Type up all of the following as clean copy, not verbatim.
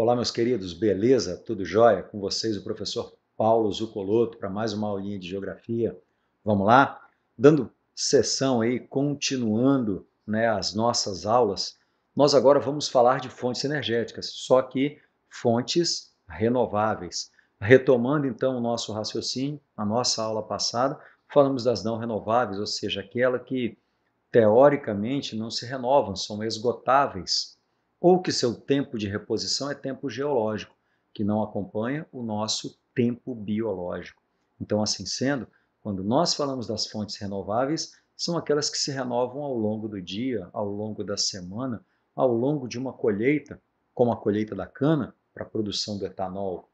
Olá, meus queridos, beleza? Tudo jóia? Com vocês, o professor Paulo Zucoloto, para mais uma aulinha de geografia. Vamos lá? Dando sessão aí, continuando, né, as nossas aulas, nós agora vamos falar de fontes energéticas, só que fontes renováveis. Retomando então o nosso raciocínio, a nossa aula passada, falamos das não renováveis, ou seja, aquela que teoricamente não se renovam, são esgotáveis, ou que seu tempo de reposição é tempo geológico, que não acompanha o nosso tempo biológico. Então, assim sendo, quando nós falamos das fontes renováveis, são aquelas que se renovam ao longo do dia, ao longo da semana, ao longo de uma colheita, como a colheita da cana, para a produção do etanol,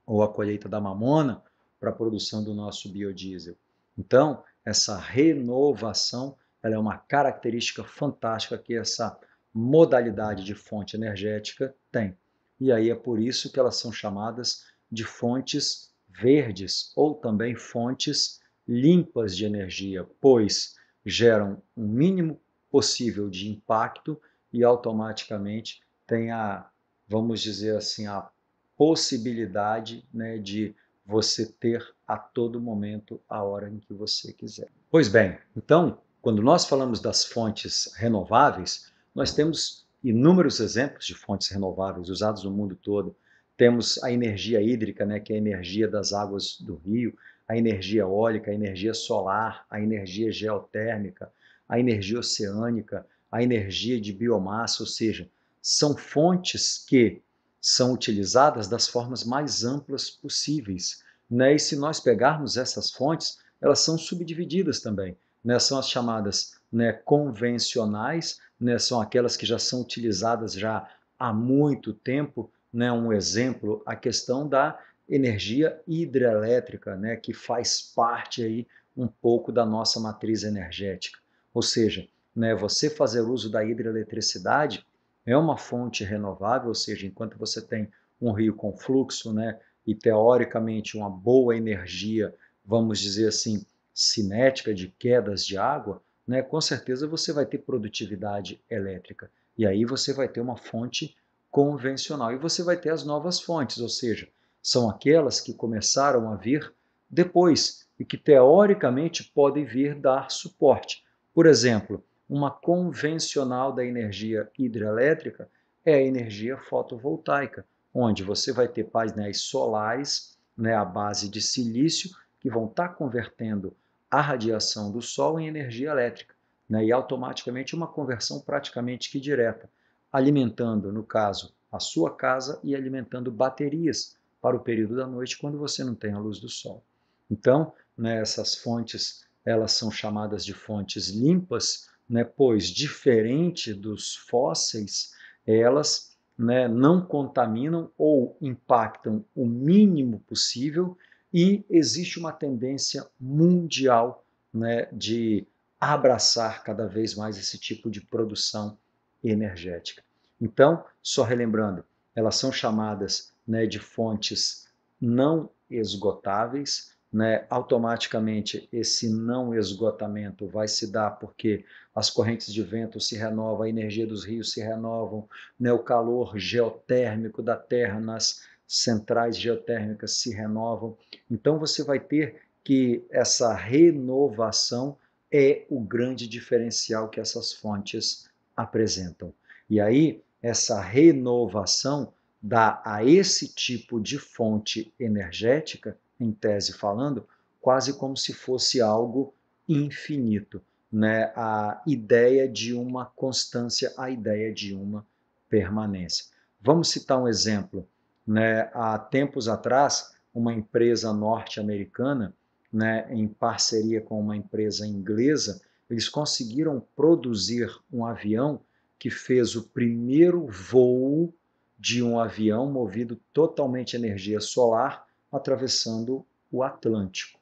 ou a colheita da mamona, para a produção do nosso biodiesel. Então, essa renovação ela é uma característica fantástica que essa modalidade de fonte energética tem. E aí é por isso que elas são chamadas de fontes verdes ou também fontes limpas de energia, pois geram um mínimo possível de impacto e automaticamente tem a, vamos dizer assim, a possibilidade, né, de você ter a todo momento a hora em que você quiser. Pois bem, então, quando nós falamos das fontes renováveis, nós temos inúmeros exemplos de fontes renováveis usados no mundo todo. Temos a energia hídrica, né, que é a energia das águas do rio, a energia eólica, a energia solar, a energia geotérmica, a energia oceânica, a energia de biomassa, ou seja, são fontes que são utilizadas das formas mais amplas possíveis, né? E se nós pegarmos essas fontes, elas são subdivididas também, né? São as chamadas, né, convencionais, né? São aquelas que já são utilizadas já há muito tempo, né? Um exemplo, a questão da energia hidrelétrica, né? Que faz parte aí um pouco da nossa matriz energética. Ou seja, né, você fazer uso da hidroeletricidade é uma fonte renovável, ou seja, enquanto você tem um rio com fluxo, né, e teoricamente uma boa energia, vamos dizer assim, cinética de quedas de água, né, com certeza você vai ter produtividade elétrica. E aí você vai ter uma fonte convencional. E você vai ter as novas fontes, ou seja, são aquelas que começaram a vir depois e que teoricamente podem vir dar suporte. Por exemplo, uma convencional da energia hidrelétrica é a energia fotovoltaica, onde você vai ter painéis solares, né, à base de silício, que vão estar convertendo a radiação do Sol em energia elétrica, né, e automaticamente uma conversão praticamente que direta, alimentando, no caso, a sua casa e alimentando baterias para o período da noite, quando você não tem a luz do Sol. Então, né, essas fontes elas são chamadas de fontes limpas, né, pois, diferente dos fósseis, elas, né, não contaminam ou impactam o mínimo possível e existe uma tendência mundial, né, de abraçar cada vez mais esse tipo de produção energética. Então, só relembrando, elas são chamadas, né, de fontes não esgotáveis, né? Automaticamente esse não esgotamento vai se dar porque as correntes de vento se renovam, a energia dos rios se renovam, né? O calor geotérmico da Terra nas centrais geotérmicas se renovam. Então você vai ter que essa renovação é o grande diferencial que essas fontes apresentam. E aí, essa renovação dá a esse tipo de fonte energética, em tese falando, quase como se fosse algo infinito, né? A ideia de uma constância, a ideia de uma permanência. Vamos citar um exemplo, né? Há tempos atrás, uma empresa norte-americana, né, em parceria com uma empresa inglesa, eles conseguiram produzir um avião que fez o primeiro voo de um avião movido totalmente a energia solar atravessando o Atlântico,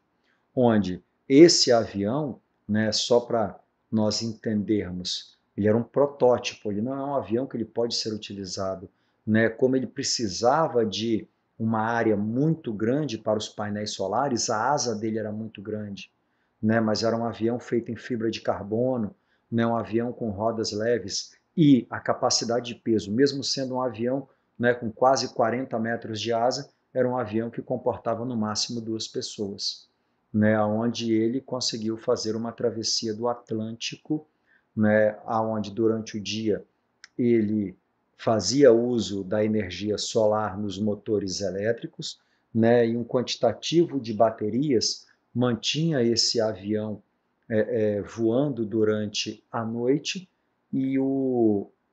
onde esse avião, né, só para nós entendermos, ele era um protótipo, ele não é um avião que ele pode ser utilizado, né, como ele precisava de uma área muito grande para os painéis solares, a asa dele era muito grande, né, mas era um avião feito em fibra de carbono, né, um avião com rodas leves e a capacidade de peso, mesmo sendo um avião né, com quase 40 metros de asa, era um avião que comportava no máximo 2 pessoas, né, onde ele conseguiu fazer uma travessia do Atlântico, né, onde durante o dia ele fazia uso da energia solar nos motores elétricos, né, e um quantitativo de baterias mantinha esse avião voando durante a noite, e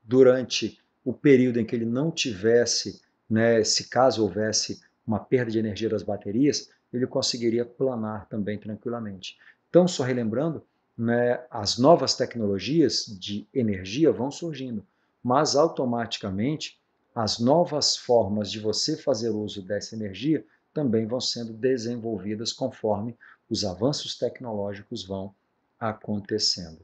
durante o período em que ele não tivesse, né, se caso houvesse uma perda de energia das baterias, ele conseguiria planar também tranquilamente. Então, só relembrando, né, as novas tecnologias de energia vão surgindo, mas automaticamente as novas formas de você fazer uso dessa energia também vão sendo desenvolvidas conforme os avanços tecnológicos vão acontecendo.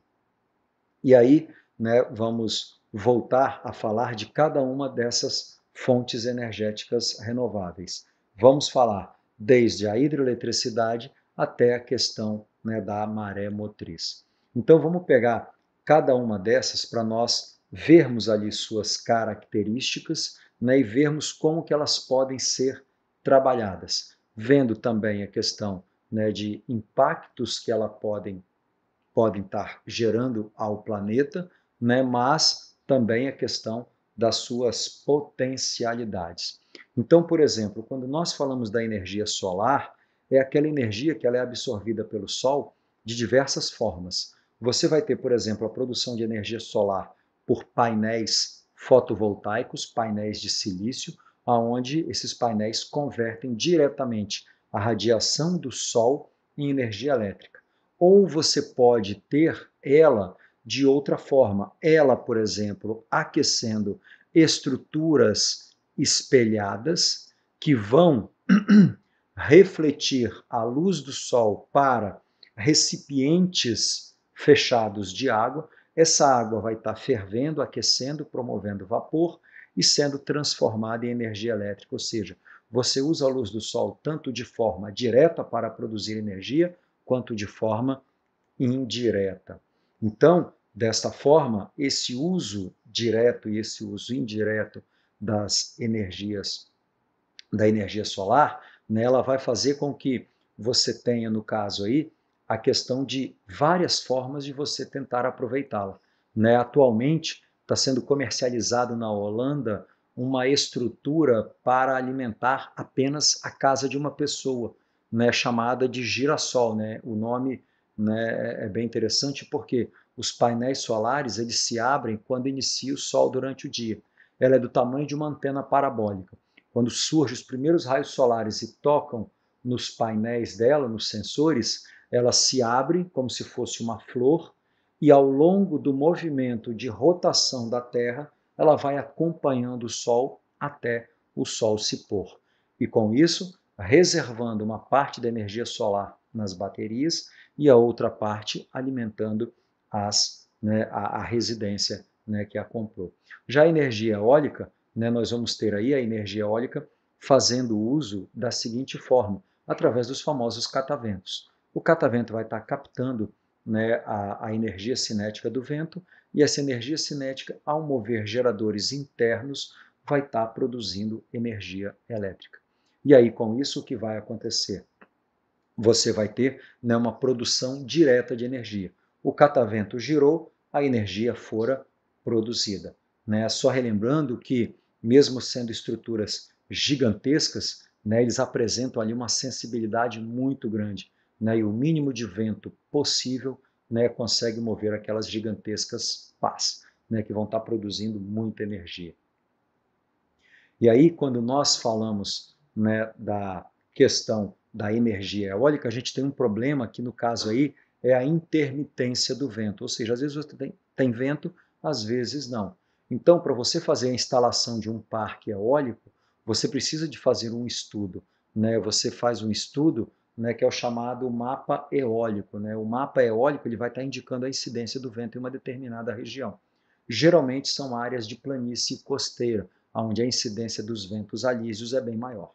E aí, né, vamos voltar a falar de cada uma dessas fontes energéticas renováveis. Vamos falar desde a hidroeletricidade até a questão, né, da maré motriz. Então, vamos pegar cada uma dessas para nós vermos ali suas características, né, e vermos como que elas podem ser trabalhadas, vendo também a questão, né, de impactos que elas podem estar gerando ao planeta, né, mas também a questão das suas potencialidades. Então, por exemplo, quando nós falamos da energia solar, é aquela energia que ela é absorvida pelo Sol de diversas formas. Você vai ter, por exemplo, a produção de energia solar por painéis fotovoltaicos, painéis de silício, onde esses painéis convertem diretamente a radiação do Sol em energia elétrica. Ou você pode ter ela de outra forma. Ela, por exemplo, aquecendo estruturas espelhadas que vão refletir a luz do Sol para recipientes fechados de água. Essa água vai estar fervendo, aquecendo, promovendo vapor e sendo transformada em energia elétrica. Ou seja, você usa a luz do Sol tanto de forma direta para produzir energia, quanto de forma indireta. Então, desta forma, esse uso direto e esse uso indireto das energias, da energia solar, né, ela vai fazer com que você tenha, no caso aí, a questão de várias formas de você tentar aproveitá-la. Né? Atualmente, está sendo comercializado na Holanda uma estrutura para alimentar apenas a casa de uma pessoa, né, chamada de girassol. Né? O nome, né, é bem interessante porque os painéis solares eles se abrem quando inicia o sol durante o dia. Ela é do tamanho de uma antena parabólica. Quando surgem os primeiros raios solares e tocam nos painéis dela, nos sensores, ela se abre como se fosse uma flor e ao longo do movimento de rotação da Terra, ela vai acompanhando o Sol até o Sol se pôr. E com isso, reservando uma parte da energia solar nas baterias e a outra parte alimentando a residência, né, que a comprou. Já a energia eólica, né, nós vamos ter aí a energia eólica fazendo uso da seguinte forma, através dos famosos cataventos. O catavento vai estar captando, né, a energia cinética do vento, e essa energia cinética, ao mover geradores internos, vai estar produzindo energia elétrica. E aí, com isso, o que vai acontecer? Você vai ter, né, uma produção direta de energia. O catavento girou, a energia fora produzida. Né? Só relembrando que, mesmo sendo estruturas gigantescas, né, eles apresentam ali uma sensibilidade muito grande. Né? E o mínimo de vento possível, né, consegue mover aquelas gigantescas pás, né, que vão estar produzindo muita energia. E aí, quando nós falamos, né, da questão da energia eólica, a gente tem um problema que, no caso aí, é a intermitência do vento. Ou seja, às vezes você tem vento, às vezes não. Então, para você fazer a instalação de um parque eólico, você precisa de fazer um estudo. Né? Você faz um estudo, né, que é o chamado mapa eólico. Né? O mapa eólico ele vai estar indicando a incidência do vento em uma determinada região. Geralmente são áreas de planície costeira, onde a incidência dos ventos alísios é bem maior.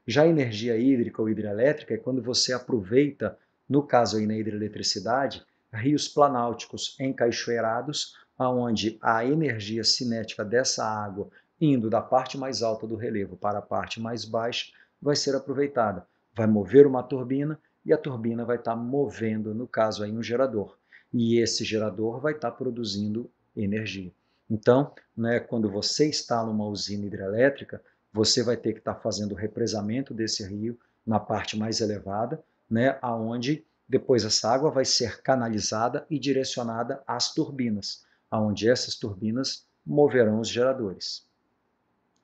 Já a energia hídrica ou hidrelétrica é quando você aproveita, no caso aí na hidroeletricidade, rios planáuticos encaixoeirados, onde a energia cinética dessa água indo da parte mais alta do relevo para a parte mais baixa, vai ser aproveitada. Vai mover uma turbina e a turbina vai estar movendo, no caso aí, um gerador. E esse gerador vai estar produzindo energia. Então, né, quando você instala uma usina hidrelétrica, você vai ter que estar fazendo o represamento desse rio na parte mais elevada, né, aonde depois essa água vai ser canalizada e direcionada às turbinas, aonde essas turbinas moverão os geradores.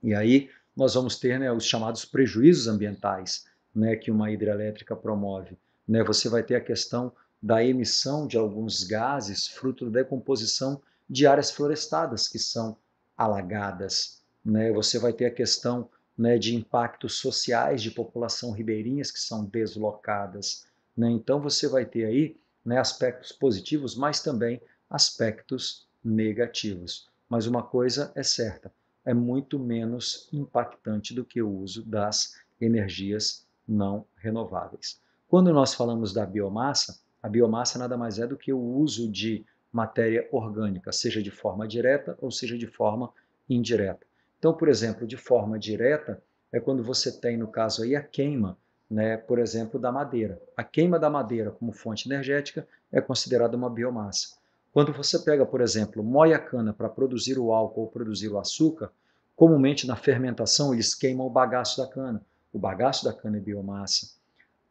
E aí nós vamos ter, né, os chamados prejuízos ambientais, né, que uma hidrelétrica promove. Né? Você vai ter a questão da emissão de alguns gases fruto da decomposição de áreas florestadas que são alagadas. Né? Você vai ter a questão, né, de impactos sociais de população ribeirinhas que são deslocadas. Né? Então você vai ter aí, né, aspectos positivos, mas também aspectos negativos. Mas uma coisa é certa, é muito menos impactante do que o uso das energias não renováveis. Quando nós falamos da biomassa, a biomassa nada mais é do que o uso de matéria orgânica, seja de forma direta ou seja de forma indireta. Então, por exemplo, de forma direta é quando você tem, no caso aí, a queima, né, por exemplo, da madeira. A queima da madeira como fonte energética é considerada uma biomassa. Quando você pega, por exemplo, moe a cana para produzir o álcool ou produzir o açúcar, comumente na fermentação eles queimam o bagaço da cana. O bagaço da cana é biomassa.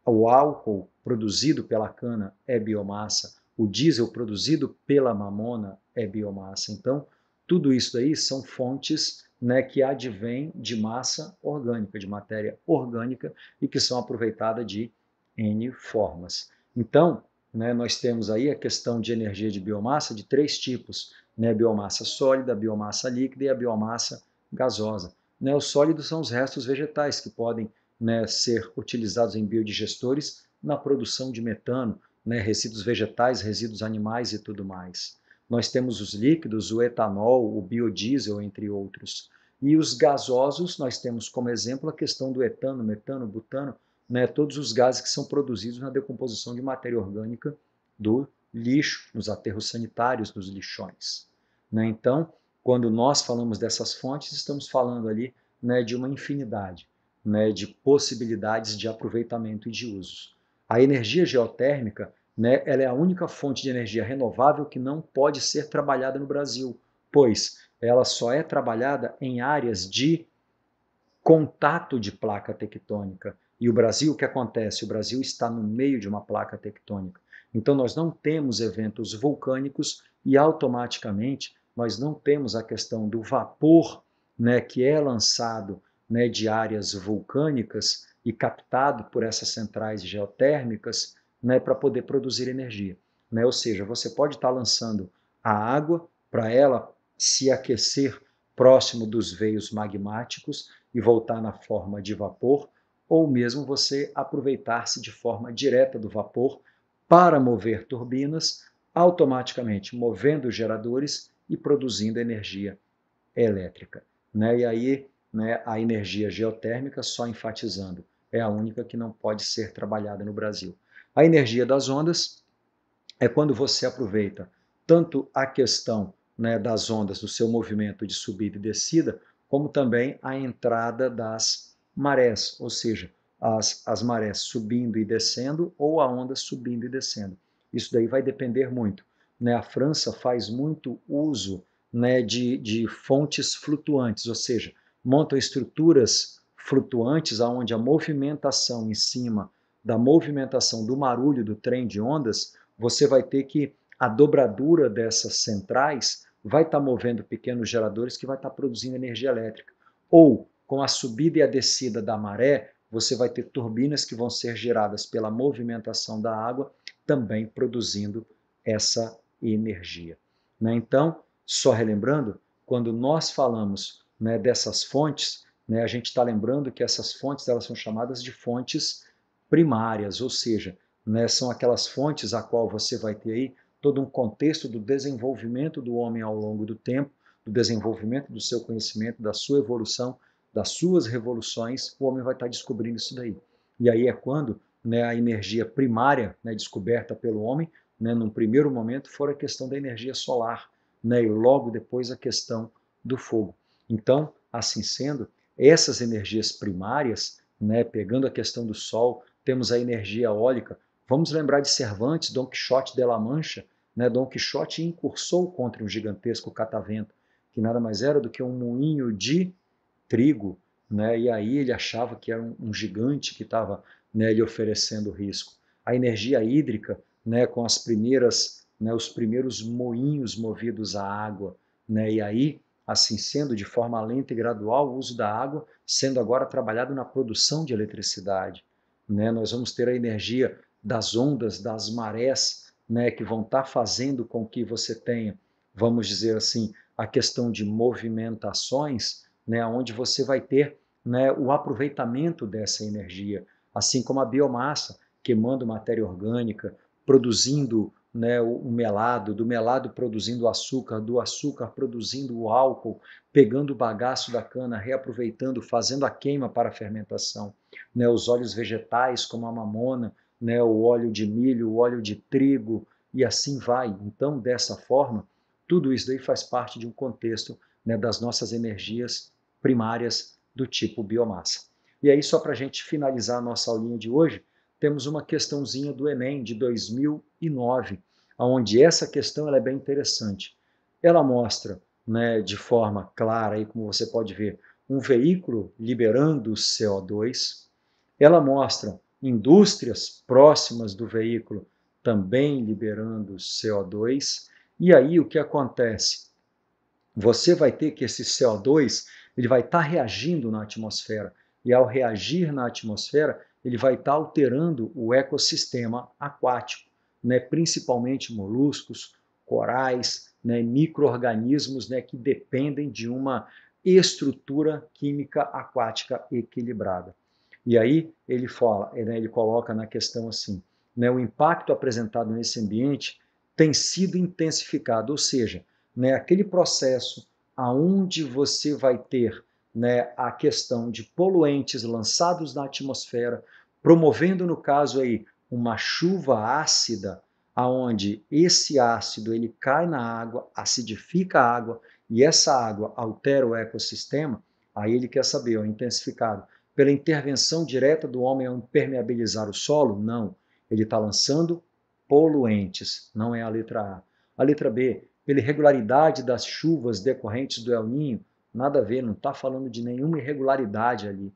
O álcool produzido pela cana é biomassa. O diesel produzido pela mamona é biomassa. Então, tudo isso aí são fontes, né, que advêm de massa orgânica, de matéria orgânica e que são aproveitadas de N formas. Então, né, nós temos aí a questão de energia de biomassa de três tipos, né, a biomassa sólida, a biomassa líquida e a biomassa gasosa. Né, os sólidos são os restos vegetais que podem, né, ser utilizados em biodigestores na produção de metano, né, resíduos vegetais, resíduos animais e tudo mais. Nós temos os líquidos, o etanol, o biodiesel, entre outros. E os gasosos, nós temos como exemplo a questão do etano, metano, butano, né, todos os gases que são produzidos na decomposição de matéria orgânica do lixo, nos aterros sanitários, dos lixões. Né? Então, quando nós falamos dessas fontes, estamos falando ali, né, de uma infinidade, né, de possibilidades de aproveitamento e de usos. A energia geotérmica, né, ela é a única fonte de energia renovável que não pode ser trabalhada no Brasil, pois ela só é trabalhada em áreas de contato de placa tectônica. E o Brasil, o que acontece? O Brasil está no meio de uma placa tectônica. Então, nós não temos eventos vulcânicos e, automaticamente, nós não temos a questão do vapor, né, que é lançado, né, de áreas vulcânicas e captado por essas centrais geotérmicas, né, para poder produzir energia. Né? Ou seja, você pode estar lançando a água para ela se aquecer próximo dos veios magmáticos e voltar na forma de vapor, ou mesmo você aproveitar-se de forma direta do vapor para mover turbinas, automaticamente movendo geradores e produzindo energia elétrica. Né? E aí, né, a energia geotérmica, só enfatizando, é a única que não pode ser trabalhada no Brasil. A energia das ondas é quando você aproveita tanto a questão, né, das ondas, do seu movimento de subida e descida, como também a entrada das marés, ou seja, as marés subindo e descendo ou a onda subindo e descendo. Isso daí vai depender muito. Né? A França faz muito uso, né, de fontes flutuantes, ou seja, montam estruturas flutuantes onde a movimentação em cima da movimentação do marulho do trem de ondas, você vai ter que a dobradura dessas centrais vai estar movendo pequenos geradores que vai estar produzindo energia elétrica. Ou, com a subida e a descida da maré, você vai ter turbinas que vão ser geradas pela movimentação da água, também produzindo essa energia. Né? Então, só relembrando, quando nós falamos, né, dessas fontes, né, a gente está lembrando que essas fontes elas são chamadas de fontes primárias, ou seja, né, são aquelas fontes a qual você vai ter aí todo um contexto do desenvolvimento do homem ao longo do tempo, do desenvolvimento do seu conhecimento, da sua evolução, das suas revoluções, o homem vai estar descobrindo isso daí. E aí é quando, né, a energia primária, né, descoberta pelo homem, né, num primeiro momento, for a questão da energia solar, né, e logo depois a questão do fogo. Então, assim sendo, essas energias primárias, né, pegando a questão do Sol, temos a energia eólica. Vamos lembrar de Cervantes, Dom Quixote de La Mancha, né? Dom Quixote incursou contra um gigantesco catavento, que nada mais era do que um moinho de trigo, né? E aí ele achava que era um gigante que estava, né, lhe oferecendo risco. A energia hídrica, né, com as primeiras, né, os primeiros moinhos movidos à água, né? E aí, assim sendo, de forma lenta e gradual, o uso da água sendo agora trabalhado na produção de eletricidade, né? Nós vamos ter a energia das ondas, das marés, né, que vão estar fazendo com que você tenha, vamos dizer assim, a questão de movimentações, né, onde você vai ter, né, o aproveitamento dessa energia, assim como a biomassa, queimando matéria orgânica, produzindo, né, o melado, do melado produzindo açúcar, do açúcar produzindo o álcool, pegando o bagaço da cana, reaproveitando, fazendo a queima para a fermentação. Né, os óleos vegetais, como a mamona, né, o óleo de milho, o óleo de trigo, e assim vai. Então, dessa forma, tudo isso daí faz parte de um contexto, né, das nossas energias primárias do tipo biomassa. E aí, só para a gente finalizar a nossa aulinha de hoje, temos uma questãozinha do Enem de 2009, onde essa questão ela é bem interessante. Ela mostra, né, de forma clara, aí, como você pode ver, um veículo liberando CO2. Ela mostra indústrias próximas do veículo também liberando CO2. E aí o que acontece? Você vai ter que esse CO2 ele vai estar reagindo na atmosfera, e ao reagir na atmosfera, ele vai estar alterando o ecossistema aquático, né? Principalmente moluscos, corais, né? Micro-organismos, né? Que dependem de uma estrutura química aquática equilibrada. E aí ele fala, né? Ele coloca na questão assim, né? O impacto apresentado nesse ambiente tem sido intensificado, ou seja, né, aquele processo aonde você vai ter, né, a questão de poluentes lançados na atmosfera, promovendo, no caso aí, uma chuva ácida, aonde esse ácido ele cai na água, acidifica a água, e essa água altera o ecossistema, aí ele quer saber, ó, intensificado, pela intervenção direta do homem ao impermeabilizar o solo? Não. Ele está lançando poluentes, não é a letra A. A letra B, pela irregularidade das chuvas decorrentes do El Ninho, nada a ver, não está falando de nenhuma irregularidade ali.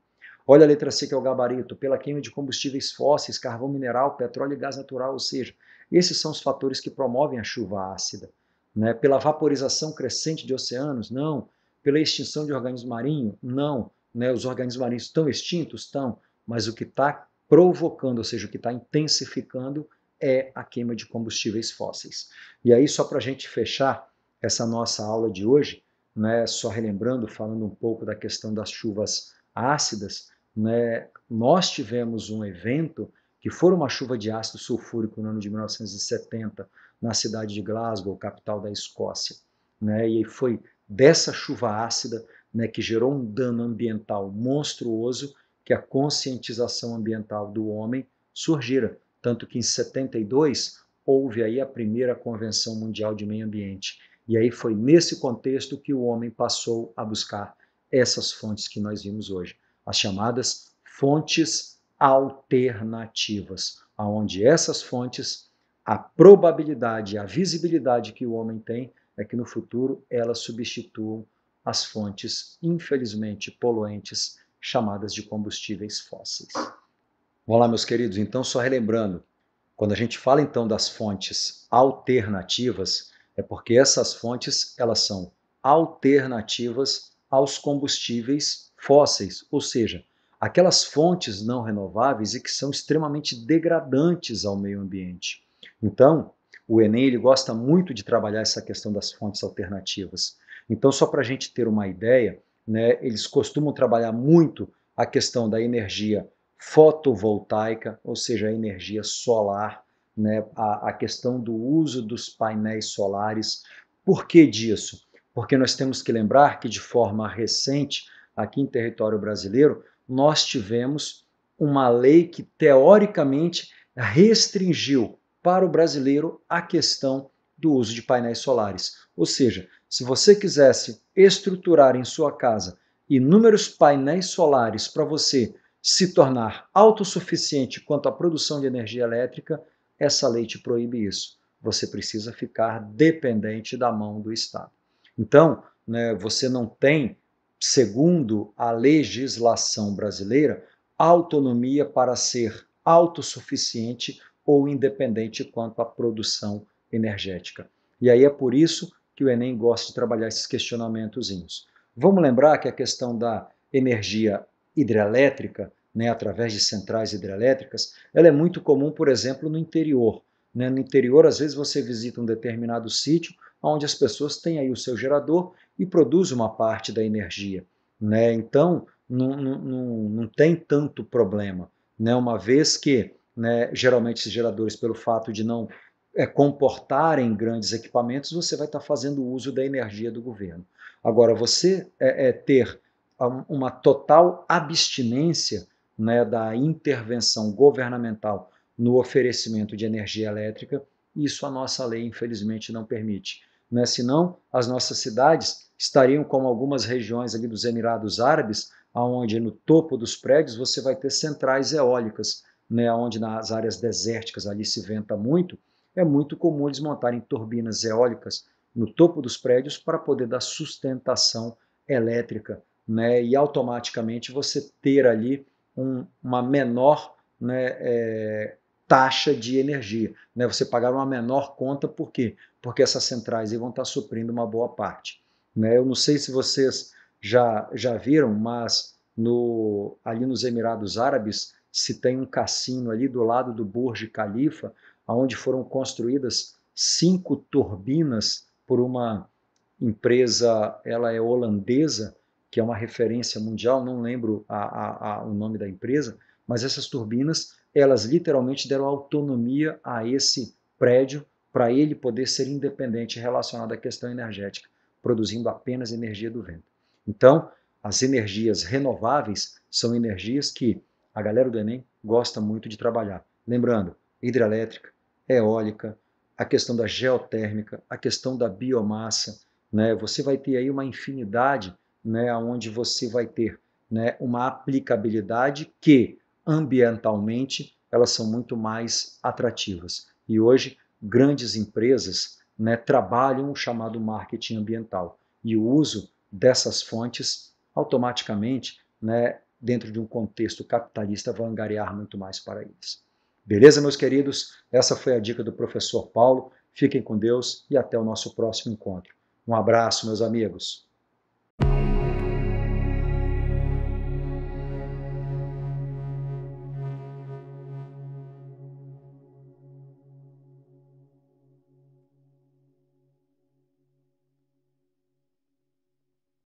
Olha a letra C, que é o gabarito, pela queima de combustíveis fósseis, carvão mineral, petróleo e gás natural, ou seja, esses são os fatores que promovem a chuva ácida. Né? Pela vaporização crescente de oceanos? Não. Pela extinção de organismos marinhos? Não. Né? Os organismos marinhos estão extintos? Estão. Mas o que está provocando, ou seja, o que está intensificando, é a queima de combustíveis fósseis. E aí, só para a gente fechar essa nossa aula de hoje, né, só relembrando, falando um pouco da questão das chuvas ácidas, né, nós tivemos um evento que foi uma chuva de ácido sulfúrico no ano de 1970, na cidade de Glasgow, capital da Escócia. Né, e foi dessa chuva ácida, né, que gerou um dano ambiental monstruoso, que a conscientização ambiental do homem surgira. Tanto que em 72 houve aí a primeira Convenção Mundial de Meio Ambiente. E aí foi nesse contexto que o homem passou a buscar essas fontes que nós vimos hoje, as chamadas fontes alternativas, aonde essas fontes, a probabilidade, a visibilidade que o homem tem é que no futuro elas substituam as fontes, infelizmente, poluentes, chamadas de combustíveis fósseis. Vamos lá, meus queridos, então só relembrando, quando a gente fala então das fontes alternativas, é porque essas fontes elas são alternativas aos combustíveis fósseis, ou seja, aquelas fontes não renováveis e que são extremamente degradantes ao meio ambiente. Então, o Enem ele gosta muito de trabalhar essa questão das fontes alternativas. Então, só para a gente ter uma ideia, né, eles costumam trabalhar muito a questão da energia fotovoltaica, ou seja, a energia solar, né, a questão do uso dos painéis solares. Por que disso? Porque nós temos que lembrar que, de forma recente, aqui em território brasileiro, nós tivemos uma lei que, teoricamente, restringiu para o brasileiro a questão do uso de painéis solares. Ou seja, se você quisesse estruturar em sua casa inúmeros painéis solares para você se tornar autossuficiente quanto à produção de energia elétrica, essa lei te proíbe isso. Você precisa ficar dependente da mão do Estado. Então, né, você não tem, segundo a legislação brasileira, autonomia para ser autossuficiente ou independente quanto à produção energética. E aí é por isso que o Enem gosta de trabalhar esses questionamentozinhos. Vamos lembrar que a questão da energia hidrelétrica, né, através de centrais hidrelétricas, ela é muito comum, por exemplo, no interior. Né? No interior, às vezes, você visita um determinado sítio onde as pessoas têm aí o seu gerador e produzem uma parte da energia. Né? Então, não tem tanto problema, né? Uma vez que, né, geralmente esses geradores, pelo fato de não comportarem grandes equipamentos, você vai estar fazendo uso da energia do governo. Agora, você ter uma total abstinência, né, da intervenção governamental no oferecimento de energia elétrica, isso a nossa lei, infelizmente, não permite. Né? Senão, as nossas cidades estariam como algumas regiões ali dos Emirados Árabes, onde no topo dos prédios você vai ter centrais eólicas, né, onde nas áreas desérticas ali se venta muito, é muito comum eles montarem turbinas eólicas no topo dos prédios para poder dar sustentação elétrica, né, e automaticamente você ter ali uma menor, né, taxa de energia, né, você pagar uma menor conta, por quê? Porque essas centrais aí vão estar suprindo uma boa parte. Né? Eu não sei se vocês já viram, mas ali nos Emirados Árabes se tem um cassino ali do lado do Burj Khalifa, onde foram construídas 5 turbinas por uma empresa, ela é holandesa, que é uma referência mundial, não lembro o nome da empresa, mas essas turbinas, elas literalmente deram autonomia a esse prédio para ele poder ser independente relacionado à questão energética, produzindo apenas energia do vento. Então, as energias renováveis são energias que a galera do Enem gosta muito de trabalhar. Lembrando, hidrelétrica, eólica, a questão da geotérmica, a questão da biomassa, né? Você vai ter aí uma infinidade, né, onde você vai ter, né, uma aplicabilidade que, ambientalmente, elas são muito mais atrativas. E hoje, grandes empresas, né, trabalham o chamado marketing ambiental. E o uso dessas fontes, automaticamente, né, dentro de um contexto capitalista, vai angariar muito mais para eles. Beleza, meus queridos? Essa foi a dica do professor Paulo. Fiquem com Deus e até o nosso próximo encontro. Um abraço, meus amigos.